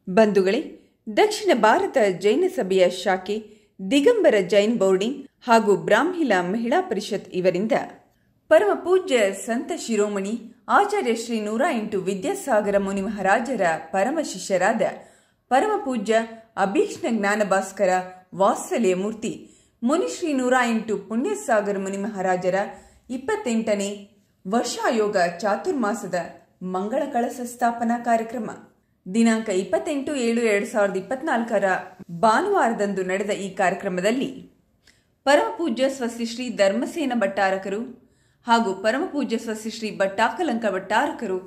ಬಂಧುಗಳೇ, ದಕ್ಷಿಣ ಭಾರತ ಜೈನ ಸಭೆಯ ಶಾಖೆ ದಿಗಂಬರ ಜೈನ್ ಬೋರ್ಡಿಂಗ್ ಹಾಗೂ ಬ್ರಾಹ್ಮಿಲ ಮಹಿಳಾ ಪರಿಷತ್ ಇವರಿಂದ ಪರಮ ಪೂಜ್ಯ ಸಂತ ಶಿರೋಮಣಿ ಆಚಾರ್ಯ ಶ್ರೀ 108 ವಿದ್ಯಾಸಾಗರ ಮುನಿ ಮಹಾರಾಜರ ಪರಮ ಶಿಷ್ಯರಾದ ಪರಮ ಪೂಜ್ಯ ಅಭೀಕ್ಷ್ಣ ಜ್ಞಾನ ಭಾಸ್ಕರ ವಾತ್ಸಲ್ಯ ಮೂರ್ತಿ ಮುನಿಶ್ರೀ 108 ಪುಣ್ಯಸಾಗರ ಮುನಿ ಮಹಾರಾಜರ 28ನೇ ವರ್ಷಾಯೋಗ ಚಾತುರ್ಮಾಸದ ಮಂಗಳ ಕಳಸ ಸ್ಥಾಪನಾ ಕಾರ್ಯಕ್ರಮ ದಿನಾಂಕ 28/7/2024 ಭಾನುವಾರದಂದು ನಡೆದ ಈ ಕಾರ್ಯಕ್ರಮದಲ್ಲಿ ಪರಮಪೂಜ್ಯ ಸ್ವಸ್ತಿ ಶ್ರೀ ಧರ್ಮಸೇನ ಭಟ್ಟಾರಕರು ಹಾಗೂ ಪರಮಪೂಜ್ಯ ಸ್ವಸ್ತಿ ಶ್ರೀ ಭಟ್ಟಾಕಲಂಕ ಭಟ್ಟಾರಕರು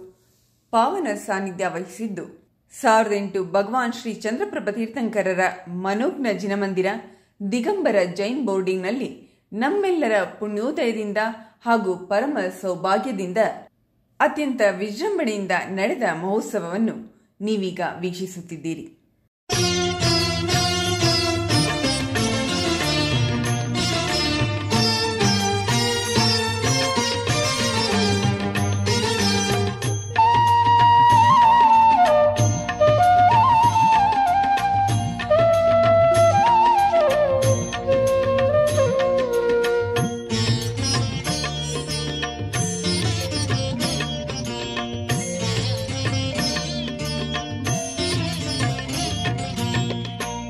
ಪಾವನ ಸಾನ್ನಿಧ್ಯ ವಹಿಸಿದ್ದು 1008 ಭಗವಾನ್ ಶ್ರೀ ಚಂದ್ರಪ್ರಭ ತೀರ್ಥಂಕರರ ಮನೋಜ್ಞ ಜಿನಮಂದಿರ ದಿಗಂಬರ ಜೈನ್ ಬೋರ್ಡಿಂಗ್ನಲ್ಲಿ ನಮ್ಮೆಲ್ಲರ ಪುಣ್ಯೋದಯದಿಂದ ಹಾಗೂ ಪರಮ ಸೌಭಾಗ್ಯದಿಂದ ಅತ್ಯಂತ ವಿಜೃಂಭಣೆಯಿಂದ ನಡೆದ ಮಹೋತ್ಸವವನ್ನು ನೀವೀಗ ವೀಕ್ಷಿಸುತ್ತಿದ್ದೀರಿ.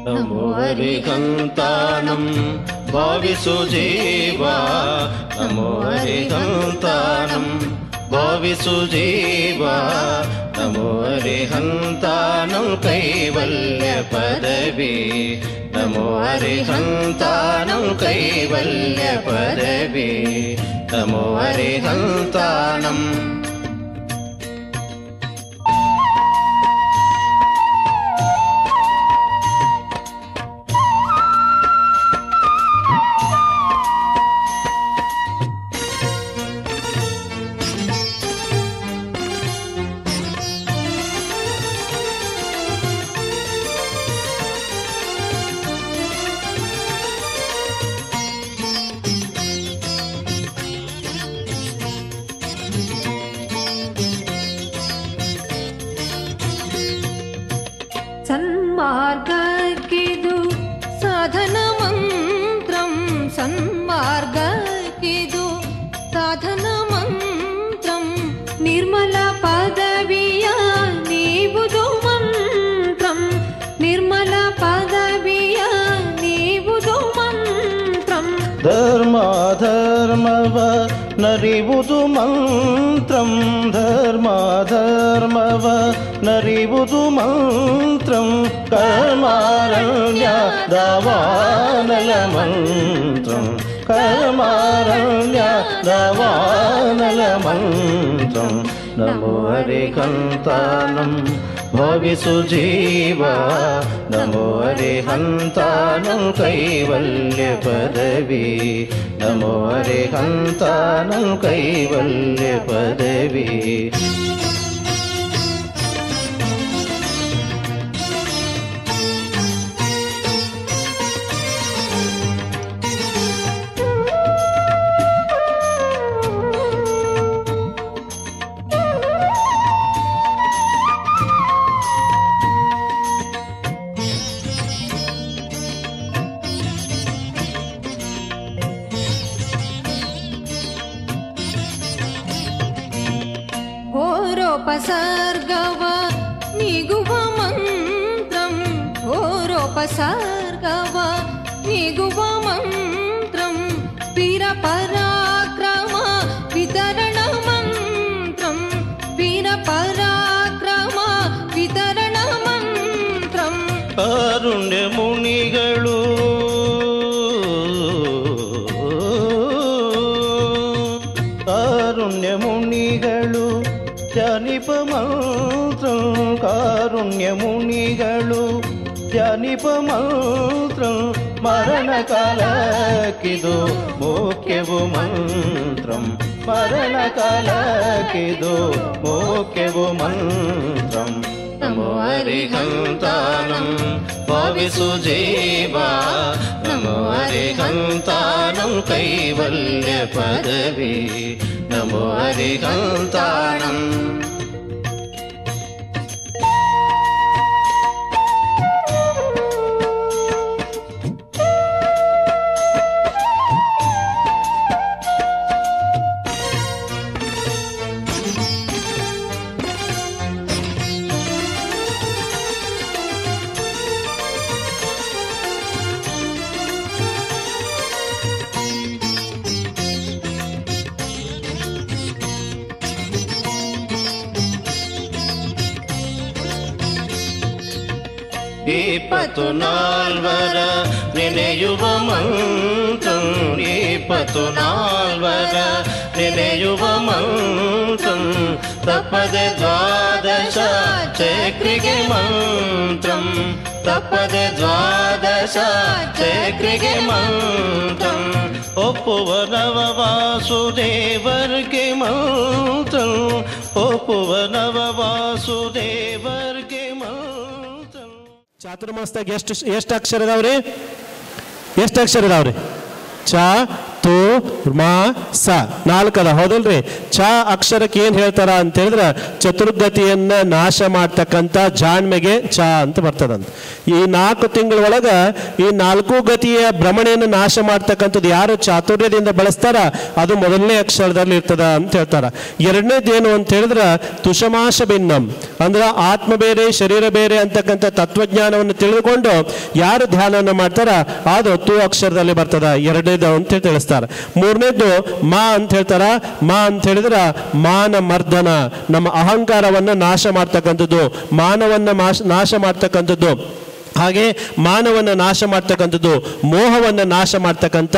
ನಮೋ ಹರಿಹಂತಾನಂ ಭಾವಿಸು ಜೀವ, ನಮೋ ಹರಿಹಂತಾನಂ ಭಾವಿಸು ಜೀವ, ನಮೋ ಹರಿಹಂತಾನಂ ಕೈವಲ್ಯ ಪದವಿ, ನಮೋ ಹರಿಹಂತಾನಂ ಕೈವಲ್ಯ ಪದವಿ, ನಮೋ ಹರಿಹಂತಾನಂ. ಸನ್ಮಾರ್ಗಕ್ಕಿದು ಸಾಧನ ಮಂತ್ರಂ, ಸನ್ಮಾರ್ಗಕ್ಕಿದು ಸಾಧನ ಮಂತ್ರಂ, ನಿರ್ಮಲ ಪದವಿಯ ನೀವುದು ಮಂತ್ರಂ, ನಿರ್ಮಲ ಪದವಿಯ ನೀವುದು ಮಂತ್ರಂ, ಧರ್ಮ ಧರ್ಮವ ನರಿವುದು ಮಂತ್ರಂ, ಧರ್ಮ ಧರ್ಮವ ನರಿವುದು ಮಂತ್ರಂ, ಕರ್ಮಾರಣ್ಯ ದಾವಾನಲ ಮಂತ್ರಂ, ಕರ್ಮಾರಣ್ಯ ದಾವಾನಲ ಮಂತ್ರಂ, ನಮೋ ಹರಿಹಂತಾನಂ ಭಾವಿಸು ಜೀವ, ನಮೋ ಹರಿಹಂತಾನಂ ಕೈವಲ್ಯ ಪದವಿ, ನಮೋ ಹರಿಹಂತಾನಂ ಕೈವಲ್ಯ ಪದವಿ. ಘೋರೋಪಸರ್ಗವ ನೀಗುವ ಮಂತ್ರಂ, ಘೋರೋಪಸರ್ಗವ ನೀಗುವ ಮಂತ್ರಂ, ವೀರ ಪರಾಕ್ರಮ ವಿತರಣ ಮಂತ್ರಂ, ವೀರ ಪರಾಕ್ರಮ ವಿತರಣ ಮಂತ್ರಂ, ಕಾರುಣ್ಯ ಮುನಿಗಳು ಕಾರುಣ್ಯ ಮುನಿಗಳು ಧ್ಯಾನಿಪ ಮಂತ್ರಂ, ಕಾರುಣ್ಯ ಮುನಿಗಳು ಧ್ಯಾನಿಪ ಮಂತ್ರಂ, ಮರಣ ಕಾಲಕ್ಕಿದು ಮುಖ್ಯವು ಮಂತ್ರಂ, ಮರಣ ಕಾಲಕ್ಕಿದು ಮುಖ್ಯವು ಮಂತ್ರಂ, ನಮೋ ಹರಿಹಂತಾನಂ ಭಾವಿಸು ಜೀವ, ನಮೋ ಹರಿಹಂತಾನಂ ಕೈವಲ್ಯ ಪದವಿ, ನಮೋ ಹರಿಹಂತಾನಂ. 24 ನೆನೆಯುವ ಮಂತ್ರಂ 24 ನೆನೆಯುವ ಮಂತ್ರಂ ತಪ್ಪದೆ ದ್ವಾದಶ ಚಕ್ರಿಗೆ ಮಂತ್ರಂ ತಪ್ಪದೆ ದ್ವಾದಶ ಚಕ್ರಿಗೆ ಮಂತ್ರಂ ಒಪ್ಪುವ ನವ ವಾಸುದೇವರ್ಗೆ ಮಂತ್ರಂ ಒಪ್ಪುವ ನವ ವಾಸುದೇವರ್ಗೆ ಮಂತ್ರಂ. ಚಾತುರ್ಮಾಸದಾಗ ಎಷ್ಟು ಅಕ್ಷರ ಇದಾವ್ರಿ? ಎಷ್ಟು ಅಕ್ಷರ ಇದಾವ್ರಿ? ಚ ತು ಮಾ ಸ 4 ಅದ, ಹೌದಲ್ರಿ? ಚ ಅಕ್ಷರಕ್ಕೆ ಏನ್ ಹೇಳ್ತಾರ ಅಂತ ಹೇಳಿದ್ರೆ ಚತುರ್ಗತಿಯನ್ನ ನಾಶ ಮಾಡ್ತಕ್ಕಂಥ ಜಾಣ್ಮೆಗೆ ಚ ಅಂತ ಬರ್ತದಂತ. ಈ 4 ತಿಂಗಳ ಒಳಗ ಈ 4 ಗತಿಯ ಭ್ರಮಣೆಯನ್ನು ನಾಶ ಮಾಡ್ತಕ್ಕಂಥದ್ದು ಯಾರು ಚಾತುರ್ಯದಿಂದ ಬಳಸ್ತಾರ ಅದು ಮೊದಲನೇ ಅಕ್ಷರದಲ್ಲಿ ಇರ್ತದ ಅಂತ ಹೇಳ್ತಾರ. ಎರಡನೇದೇನು ಅಂತ ಹೇಳಿದ್ರೆ ತುಷಮಾಶ ಭಿನ್ನಂ ಅಂದ್ರೆ ಆತ್ಮ ಬೇರೆ ಶರೀರ ಬೇರೆ ಅಂತಕ್ಕಂಥ ತತ್ವಜ್ಞಾನವನ್ನು ತಿಳಿದುಕೊಂಡು ಯಾರು ಧ್ಯಾನವನ್ನು ಮಾಡ್ತಾರ ಅದು ತು ಅಕ್ಷರದಲ್ಲಿ ಬರ್ತದ, ಎರಡನೇದು ಅಂತ ತಿಳಿಸ್ತಾರೆ. ಮೂರನೇದು ಮಾ ಅಂತ ಹೇಳ್ತಾರ. ಮಾ ಅಂತ ಹೇಳಿದ್ರ ಮಾನ ಮರ್ದನ, ನಮ್ಮ ಅಹಂಕಾರವನ್ನ ನಾಶ ಮಾಡ್ತಕ್ಕಂಥದ್ದು, ಮಾನವನ್ನ ನಾಶ ಮಾಡ್ತಕ್ಕಂಥದ್ದು, ಹಾಗೆ ಮಾನವನ್ನ ನಾಶ ಮಾಡ್ತಕ್ಕಂಥದ್ದು, ಮೋಹವನ್ನ ನಾಶ ಮಾಡ್ತಕ್ಕಂಥ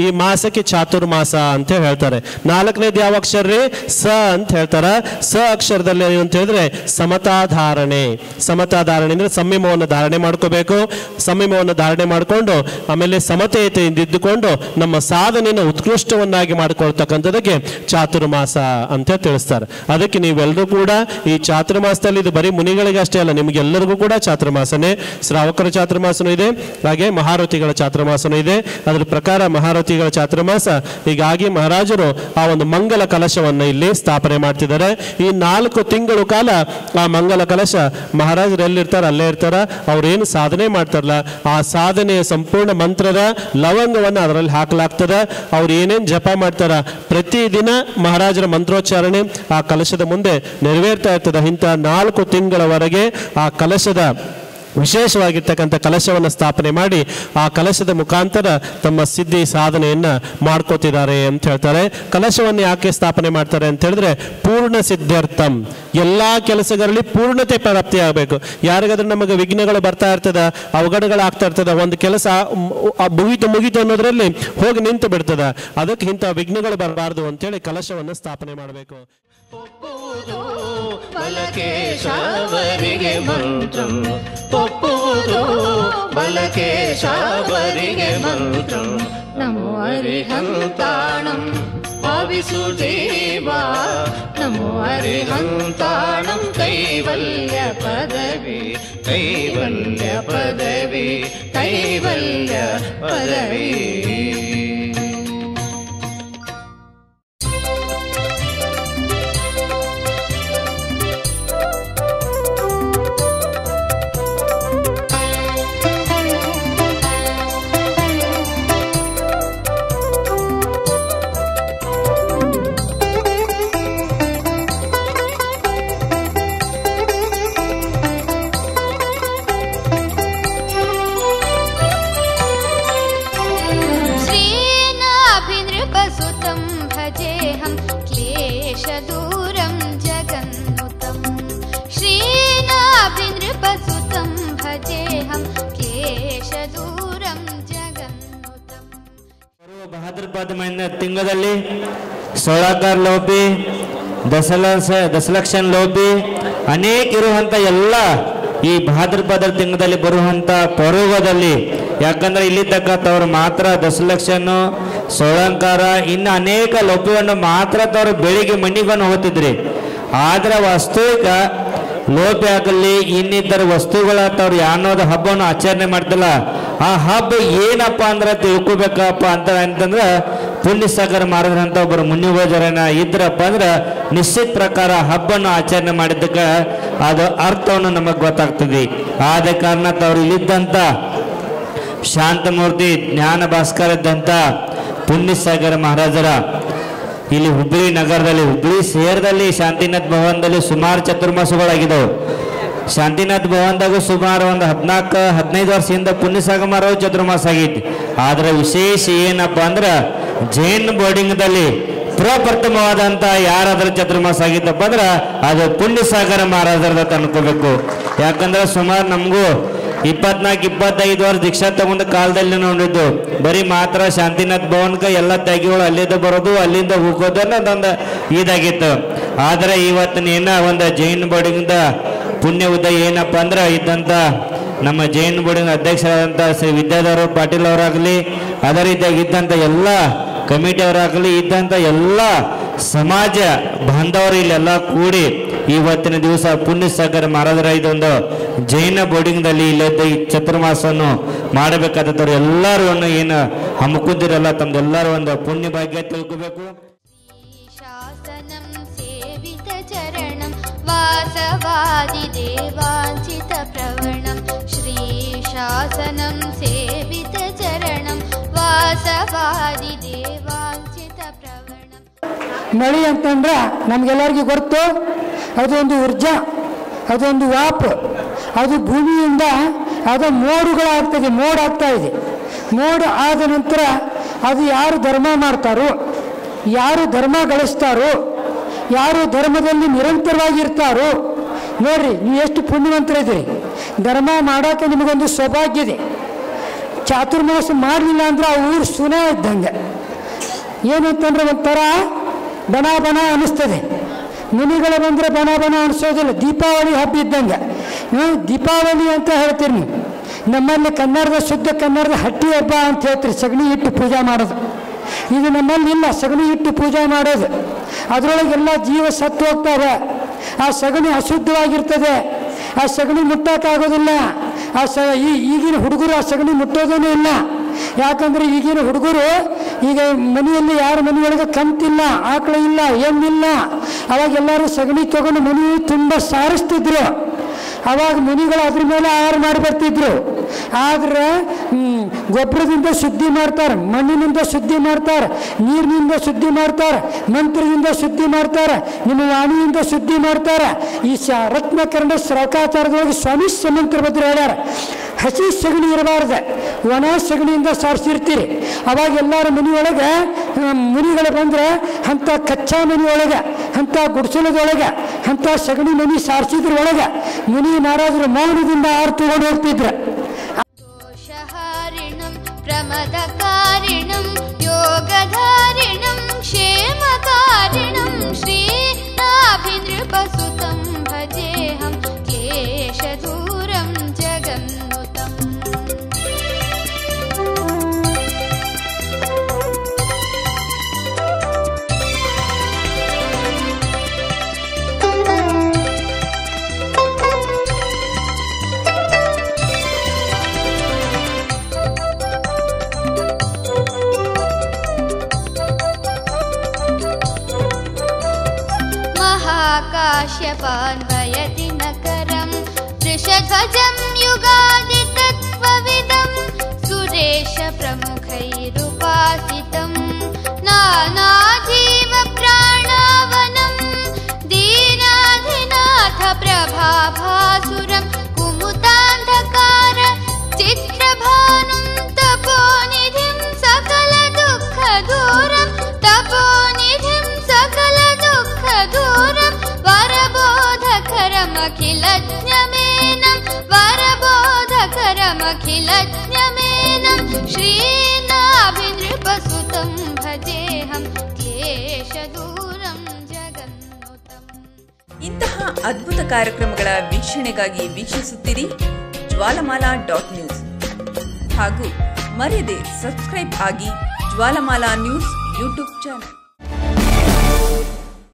ಈ ಮಾಸಕ್ಕೆ ಚಾತುರ್ಮಾಸ ಅಂತ ಹೇಳ್ತಾರೆ. 4ನೇದು ಯಾವ ಅಕ್ಷರ ರೀ? ಸ ಅಂತ ಹೇಳ್ತಾರ. ಸ ಅಕ್ಷರದಲ್ಲಿ ಏನು ಅಂತ ಹೇಳಿದ್ರೆ ಸಮತಾಧಾರಣೆ. ಸಮತಾಧಾರಣೆ ಅಂದ್ರೆ ಸಂಯಮವನ್ನು ಧಾರಣೆ ಮಾಡ್ಕೋಬೇಕು. ಸಂಯಮವನ್ನು ಧಾರಣೆ ಮಾಡಿಕೊಂಡು ಆಮೇಲೆ ಸಮತೆಯಿಂದ ಇದ್ದುಕೊಂಡು ನಮ್ಮ ಸಾಧನೆಯನ್ನು ಉತ್ಕೃಷ್ಟವನ್ನಾಗಿ ಮಾಡಿಕೊಳ್ತಕ್ಕಂಥದಕ್ಕೆ ಚಾತುರ್ಮಾಸ ಅಂತ ತಿಳಿಸ್ತಾರೆ. ಅದಕ್ಕೆ ನೀವೆಲ್ಲರೂ ಕೂಡ ಈ ಚಾತುರ್ಮಾಸದಲ್ಲಿ ಇದು ಬರೀ ಮುನಿಗಳಿಗೆ ಅಷ್ಟೇ ಅಲ್ಲ, ನಿಮಗೆಲ್ಲರಿಗೂ ಕೂಡ ಚಾತುರ್ಮಾಸನೇ. ಶ್ರಾವಕರ ಚಾತುರ್ಮಾಸನೂ ಇದೆ, ಹಾಗೆ ಮಹಾರಥಿಗಳ ಚಾತುರ್ಮಾಸನೂ ಇದೆ. ಅದರ ಪ್ರಕಾರ ಮಹಾರಥಿಗಳ ಚಾತುರ್ಮಾಸ ಹೀಗಾಗಿ ಮಹಾರಾಜರು ಆ ಒಂದು ಮಂಗಲ ಕಲಶವನ್ನು ಇಲ್ಲಿ ಸ್ಥಾಪನೆ ಮಾಡ್ತಿದ್ದಾರೆ. ಈ 4 ತಿಂಗಳು ಕಾಲ ಆ ಮಂಗಲ ಕಲಶ ಮಹಾರಾಜರು ಎಲ್ಲಿರ್ತಾರ ಅಲ್ಲೇ ಇರ್ತಾರ. ಅವ್ರೇನು ಸಾಧನೆ ಮಾಡ್ತಾರಲ್ಲ ಆ ಸಾಧನೆಯ ಸಂಪೂರ್ಣ ಮಂತ್ರದ ಲವಂಗವನ್ನು ಅದರಲ್ಲಿ ಹಾಕಲಾಗ್ತದೆ. ಅವ್ರು ಏನೇನು ಜಪ ಮಾಡ್ತಾರ ಪ್ರತಿದಿನ ಮಹಾರಾಜರ ಮಂತ್ರೋಚ್ಚಾರಣೆ ಆ ಕಲಶದ ಮುಂದೆ ನೆರವೇರ್ತಾ ಇರ್ತದೆ. ಇಂಥ 4 ತಿಂಗಳವರೆಗೆ ಆ ಕಲಶದ ವಿಶೇಷವಾಗಿರ್ತಕ್ಕಂಥ ಕಲಶವನ್ನು ಸ್ಥಾಪನೆ ಮಾಡಿ ಆ ಕಲಶದ ಮುಖಾಂತರ ತಮ್ಮ ಸಿದ್ಧಿ ಸಾಧನೆಯನ್ನ ಮಾಡ್ಕೋತಿದ್ದಾರೆ ಅಂತ ಹೇಳ್ತಾರೆ. ಕಲಶವನ್ನು ಯಾಕೆ ಸ್ಥಾಪನೆ ಮಾಡ್ತಾರೆ ಅಂತ ಹೇಳಿದ್ರೆ ಪೂರ್ಣ ಸಿದ್ಧಾರ್ಥಂ, ಎಲ್ಲಾ ಕೆಲಸಗಳಲ್ಲಿ ಪೂರ್ಣತೆ ಪ್ರಾಪ್ತಿ ಆಗಬೇಕು. ಯಾರಿಗಾದ್ರೂ ನಮಗೆ ವಿಘ್ನಗಳು ಬರ್ತಾ ಇರ್ತದ, ಅವಘಡಗಳಾಗ್ತಾ ಇರ್ತದ, ಒಂದು ಕೆಲಸ ಮುಗಿತು ಅನ್ನೋದ್ರಲ್ಲಿ ಹೋಗಿ ನಿಂತು ಬಿಡ್ತದ. ಅದಕ್ಕೆ ಇಂಥ ವಿಘ್ನಗಳು ಬರಬಾರ್ದು ಅಂತೇಳಿ ಕಲಶವನ್ನು ಸ್ಥಾಪನೆ ಮಾಡಬೇಕು. ಒಪ್ಪುವುದು ಬಲಕೇಶವರಿಗೆ ಮಂತ್ರಂ ಒಪ್ಪುವುದು ಬಲಕೇಶವರಿಗೆ ಮಂತ್ರಂ ನಮೋ ಅರಿಹಂತಾಣಂ ಭಾವಿಸುದೇವ ನಮೋ ಅರಿಹಂತಾಣಂ ಕೈವಲ್ಯ ಪದವಿ ಕೈವಲ್ಯ ಪದವಿ ಕೈವಲ್ಯ ಪದವಿ. ಭಾದ್ರಪದ ತಿಂಗಳಲ್ಲಿ ಸೋಳಾಕಾರ ಲೋಪಿ ದಶಲಕ್ಷ ಲೋಪಿ ಅನೇಕ ಇರುವಂತ ಎಲ್ಲ ಈ ಭಾದ್ರಪದ ತಿಂಗಳಲ್ಲಿ ಬರುವಂತ ಪರ್ವದಲ್ಲಿ, ಯಾಕಂದ್ರೆ ಇಲ್ಲಿ ತಕ್ಕಂಥವ್ರು ಮಾತ್ರ ದಶಲಕ್ಷನು ಸೋಳಂಕಾರ ಇನ್ನು ಅನೇಕ ಲೋಪಿಯನ್ನು ಮಾತ್ರ ತವರು ಬೆಳಿಗ್ಗೆ ಮಣ್ಣಿಗನ್ನು ಹೋಗ್ತಿದ್ರಿ. ಆದ್ರೆ ವಾಸ್ತವಿಕ ಲೋಪಿ ಆಗಲಿ ಇನ್ನಿತರ ವಸ್ತುಗಳ ತವ್ರು ಯಾನೋದು ಹಬ್ಬವನ್ನು ಆಚರಣೆ ಮಾಡ್ತಿಲ್ಲ. ಆ ಹಬ್ಬ ಏನಪ್ಪ ಅಂದ್ರೆ ತಿಳ್ಕೊಬೇಕಪ್ಪ ಅಂತಂದ್ರೆ ಪುಣ್ಯಸಾಗರ ಮಾಡಿದ್ರಂತ ಒಬ್ಬರು ಮುನಿಗೋಜರನ ಇದ್ರಪ್ಪ ಅಂದ್ರೆ ನಿಶ್ಚಿತ ಪ್ರಕಾರ ಹಬ್ಬವನ್ನು ಆಚರಣೆ ಮಾಡಿದ್ದಕ್ಕೆ ಅದು ಅರ್ಥವನ್ನು ನಮಗೆ ಗೊತ್ತಾಗ್ತದೆ. ಆದ ಕಾರಣ ತವ್ರು ಇಲ್ಲಿದ್ದಂಥ ಶಾಂತಮೂರ್ತಿ ಜ್ಞಾನ ಭಾಸ್ಕರ ಇದ್ದಂಥ ಪುಣ್ಯಸಾಗರ ಮಹಾರಾಜರ ಇಲ್ಲಿ ಹುಬ್ಬಳ್ಳಿ ನಗರದಲ್ಲಿ ಹುಬ್ಬಳ್ಳಿ ಶಹರದಲ್ಲಿ ಶಾಂತಿನಾಥ್ ಭವನದಲ್ಲಿ ಸುಮಾರು ಚತುರ್ಮಾಸಗಳಾಗಿದ್ದವು. ಶಾಂತಿನಾಥ್ ಭವನದಾಗ ಸುಮಾರು ಒಂದು 14-15 ವರ್ಷದಿಂದ ಪುಣ್ಯಸಾಗರ ಮಹಾರಾಜ ಚತುರ್ಮಾಸ ಆಗೈತಿ. ಆದ್ರೆ ವಿಶೇಷ ಏನಪ್ಪ ಅಂದ್ರೆ ಜೈನ್ ಬೋರ್ಡಿಂಗ್ದಲ್ಲಿ ಪ್ರಪ್ರಥಮವಾದಂಥ ಯಾರಾದ್ರೂ ಚತುರ್ಮಾಸ ಆಗಿದ್ದಪ್ಪ ಅಂದ್ರೆ ಅದು ಪುಣ್ಯಸಾಗರ ಮಹಾರಾಜರದ ಅನ್ಕೋಬೇಕು. ಯಾಕಂದ್ರೆ ಸುಮಾರು ನಮಗೂ 24-25 ವರ್ಷ ದೀಕ್ಷಾ ತಗೊಂಡ ಕಾಲದಲ್ಲಿ ನೋಡಿದ್ದು ಬರೀ ಮಾತ್ರ ಶಾಂತಿನಾಥ್ ಭವನ್ಗೆ ಎಲ್ಲ ತ್ಯಾಗಿಗಳು ಅಲ್ಲಿಂದ ಬರೋದು ಅಲ್ಲಿಂದ ಹೋಗೋದು ಅನ್ನೋದೊಂದು ಇದಾಗಿತ್ತು. ಆದರೆ ಇವತ್ತಿನ ಏನ ಒಂದು ಜೈನ್ ಬೋರ್ಡಿಂದ ಪುಣ್ಯ ಉದಯ ಏನಪ್ಪ ಅಂದ್ರೆ ಇದ್ದಂಥ ನಮ್ಮ ಜೈನ್ ಬೋರ್ಡಿನ ಅಧ್ಯಕ್ಷರಾದಂಥ ಶ್ರೀ ವಿದ್ಯಾಧರ ಪಾಟೀಲ್ ಅವರಾಗಲಿ, ಅದೇ ರೀತಿಯಾಗಿ ಇದ್ದಂಥ ಎಲ್ಲ ಕಮಿಟಿ ಅವರಾಗಲಿ, ಇದ್ದಂಥ ಎಲ್ಲ ಸಮಾಜ ಬಾಂಧವರು ಇಲ್ಲೆಲ್ಲ ಕೂಡಿ ಇವತ್ತಿನ ದಿವಸ ಪುಣ್ಯ ಸಾಗರ ಮಹಾರಾಜರ ಇದೊಂದು ಜೈನ ಬೋರ್ಡಿಂಗ್ದಲ್ಲಿ ಇಲ್ಲದ ಈ ಚತುರ್ಮಾಸವನ್ನು ಮಾಡಬೇಕಾದವರು ಎಲ್ಲರೂ ಏನು ಹಮ್ಮಿಕೊಂಡಿರಲ್ಲ ತಮ್ದೆಲ್ಲರೂ ಒಂದು ಪುಣ್ಯ ಭಾಗ್ಯ ತಿಳ್ಕೋಬೇಕು. ಶಾಸನಂ ಸೇವಿತ ಚರಣಂ ವಾಸವಾದಿ ದೇವಾಂಚಿತ ಪ್ರವಣಂ ಶ್ರೀ ಶಾಸನಂ ಸೇವಿತ ಚರಣಂ ವಾಸವಾದಿ ದೇವಾಂಚಿತ ಪ್ರವಣಂ. ಮಳೆ ಅಂತಂದ್ರೆ ನಮಗೆಲ್ಲರಿಗೂ ಗೊತ್ತು, ಅದೊಂದು ಊರ್ಜಾ, ಅದೊಂದು ವಾಪ್, ಅದು ಭೂಮಿಯಿಂದ ಅದು ಮೋಡುಗಳಾಗ್ತದೆ, ಮೋಡಾಗ್ತಾ ಇದೆ. ಮೋಡ ಆದ ನಂತರ ಅದು ಯಾರು ಧರ್ಮ ಮಾಡ್ತಾರೋ, ಯಾರು ಧರ್ಮ ಗಳಿಸ್ತಾರೋ, ಯಾರು ಧರ್ಮದಲ್ಲಿ ನಿರಂತರವಾಗಿರ್ತಾರೋ, ನೋಡ್ರಿ ನೀವು ಎಷ್ಟು ಪುಣ್ಯವಂತರಿದ್ದೀರಿ. ಧರ್ಮ ಮಾಡೋಕ್ಕೆ ನಿಮಗೊಂದು ಸೌಭಾಗ್ಯ ಇದೆ. ಚಾತುರ್ಮಾಸ ಮಾಡಲಿಲ್ಲ ಅಂದ್ರೆ ಆ ಊರು ಸುನ ಇದ್ದಂಗೆ. ಏನಂತಂದ್ರೆ ಒಂಥರ ಬಣ ಬಣ ಅನ್ನಿಸ್ತದೆ. ಮುನಿಗಳು ಬಂದರೆ ಬಣ ಬಣ ಅನಿಸೋದಿಲ್ಲ. ದೀಪಾವಳಿ ಹಬ್ಬ ಇದ್ದಂಗೆ. ದೀಪಾವಳಿ ಅಂತ ಹೇಳ್ತೀರಿ ನೀವು. ನಮ್ಮಲ್ಲಿ ಕನ್ನಡದ ಶುದ್ಧ ಕನ್ನಡದ ಹಟ್ಟಿ ಹಬ್ಬ ಅಂತ ಹೇಳ್ತೀರಿ, ಸಗಣಿ ಇಟ್ಟು ಪೂಜೆ ಮಾಡೋದು. ಇದು ನಮ್ಮಲ್ಲಿ ಇಲ್ಲ, ಸಗಣಿ ಇಟ್ಟು ಪೂಜೆ ಮಾಡೋದು. ಅದರೊಳಗೆಲ್ಲ ಜೀವ ಸತ್ತು ಹೋಗ್ತವೆ. ಆ ಸಗಣಿ ಅಶುದ್ಧವಾಗಿರ್ತದೆ. ಆ ಸಗಣಿ ಮುಟ್ಟೋಕ್ಕಾಗೋದಿಲ್ಲ. ಈಗಿನ ಹುಡುಗರು ಆ ಸಗಣಿ ಮುಟ್ಟೋದೇನೂ ಇಲ್ಲ. ಯಾಕಂದರೆ ಈಗಿನ ಹುಡುಗರು ಈಗ ಮನೆಯಲ್ಲಿ ಯಾರ ಮನೆಯೊಳಗೆ ಕಂತಿಲ್ಲ, ಆಕಳ ಇಲ್ಲ, ಏನಿಲ್ಲ. ಅವಾಗ ಎಲ್ಲರೂ ಸಗಣಿ ತಗೊಂಡು ಮನೆ ತುಂಬ ಸಾರಿಸ್ತಿದ್ರು. ಅವಾಗ ಮುನಿಗಳು ಅದ್ರ ಮೇಲೆ ಆಹಾರ ಮಾಡಿ ಬರ್ತಿದ್ರು. ಆದ್ರೆ ಗೊಬ್ಬರದಿಂದ ಶುದ್ಧಿ ಮಾಡ್ತಾರೆ, ಮಣ್ಣಿನಿಂದ ಶುದ್ಧಿ ಮಾಡ್ತಾರೆ, ನೀರಿನಿಂದ ಶುದ್ಧಿ ಮಾಡ್ತಾರೆ, ಮಂತ್ರದಿಂದ ಶುದ್ಧಿ ಮಾಡ್ತಾರೆ, ನಿಮ್ಮ ವಾಣಿಯಿಂದ ಶುದ್ಧಿ ಮಾಡ್ತಾರೆ. ಈ ರತ್ನಕರಣ ಶ್ರವಕಾಚಾರದೊಳಗೆ ಸ್ವಾಮಿ ಸಮಂತ್ರ ಭದ್ರ ಹೇಳ್ಯಾರ, ಹಸಿ ಸಗಣಿ ಇರಬಾರ್ದು, ಒಣ ಸಗಣಿಯಿಂದ ಸಾರಿಸಿರ್ತೀರಿ. ಅವಾಗ ಎಲ್ಲರ ಮನೆಯೊಳಗೆ ಮುನಿಗಳು ಬಂದರೆ ಅಂಥ ಕಚ್ಚಾ ಮನೆಯೊಳಗೆ, ಅಂಥ ಗುಡಿಸಲದೊಳಗೆ, ಅಂಥ ಸಗಣಿ ಮನೆ ಸಾರಿಸಿದ್ರೊಳಗೆ ಮುನಿ ಮಹಾರಾಜರು ಮೌನದಿಂದ ಆರು ತಗೊಂಡು ಹೋಗ್ತಿದ್ರು. ದೋಷಹಾರಿಣಂ ಪ್ರಮದಕಾರಿಣಂ ಯೋಗಧಾರಿಣಂ ಕ್ಷೇಮಕಾರಿಣಂ ಶ್ರೀ ನಾಭಿನೃಪಸುತಂ ಭಜೇಹಂ ಕ್ಲೇಶದೂರಂ ಜಗನ್ನುತಂ. काश्यपान्वयति नकरं वृषध्वजं युगादितत्त्वविदं सुरेश प्रमुखैरुपासितं नानाजीवप्राणावनं दीनाधिनाथ प्रभाभासुरं कुमुदान्धकार चित्रभानुं तपोनिधिं सकलदुःखदूरं तपोनिधिं सकलदुःखदूरं वरबोधकरमखिलज्ञमेनं वरबोधकरमखिलज्ञमेनं श्रीनाभिनृपसुतं भजेहं क्लेशदूरं जगन्नुतम्. ಇಂತಹ ಅದ್ಭುತ ಕಾರ್ಯಕ್ರಮಗಳ ವೀಕ್ಷಣೆಗಾಗಿ ವೀಕ್ಷಿಸುತ್ತೀರಿ ಜ್ವಾಲಮಾಲಾ.ನ್ಯೂಸ್ ಹಾಗೂ ಮರೆಯದೆ ಸಬ್ಸ್ಕ್ರೈಬ್ ಆಗಿ ಜ್ವಾಲಮಾಲಾ ನ್ಯೂಸ್ ಯೂಟ್ಯೂಬ್ ಚಾನಲ್.